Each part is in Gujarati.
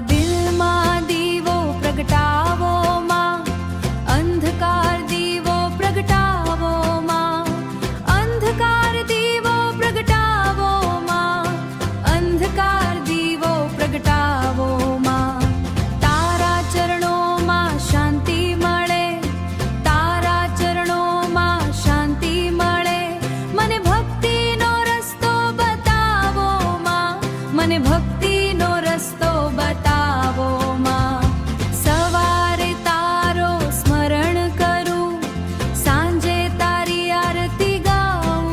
દિલમાં દીવો પ્રગટાવો માં, અંધકાર દીવો પ્રગટાવો માં, અંધકાર દીવો પ્રગટાવો માં, અંધકાર દીવો પ્રગટાવો માં. તારા ચરણોમાં શાંતિ મળે, તારા ચરણોમાં શાંતિ મળે. મને ભક્તિનો રસ્તો બતાવો માં, મને ભક્તિનો રસ્તો બતાવો માં. સવારે તારો સ્મરણ કરું, સાંજે તારી આરતી ગાઉં,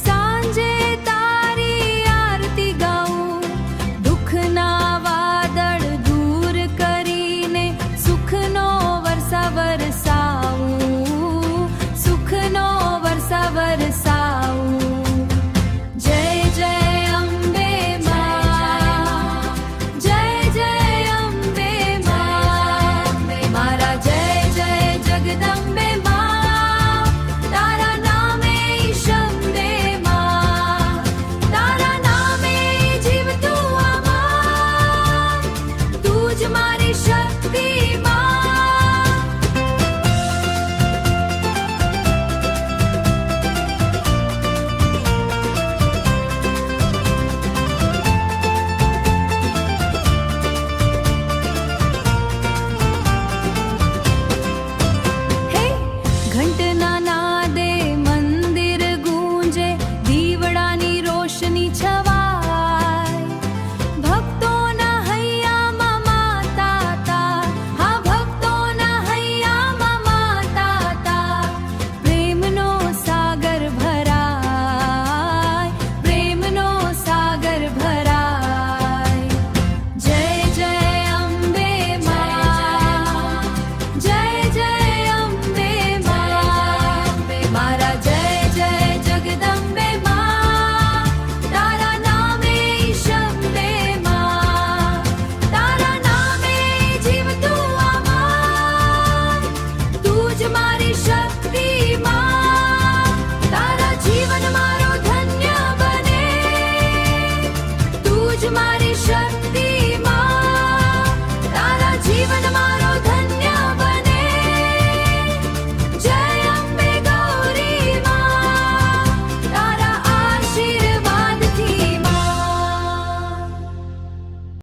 સાંજે તારી આરતી ગાઉં. દુઃખના વાદળ દૂર કરીને સુખનો વર્ષા વરસાવું, સુખનો વર્ષા વરસાવું. જય જય અંબે માં, જય જય અંબે માં, મારા જય જય જગદંબે માં. તારા નામે ઈશંબે માં, તારા નામે જીવતું આમાં, તું જ મારી શક્તિ માં. હે ઘંટના નાદે મંદિર ગૂંજે, દીવડાની રોશની છવાય. ભક્તોના હૈયામાં માતા તા, હા ભક્તોના હૈયામાં માતા તા. પ્રેમનો સાગર ભરાય, પ્રેમનો સાગર ભરાય. જય જય અંબે માં, જય જય અંબે માં, મારા જય જય જગદંબે માં. તારા નામે ઈશંબે માં, તારા નામે જીવતું આમાં, તું જ મારી શક્તિ માં. તારા જીવન મારો ધન્ય બને, તું જ મારી શક્તિ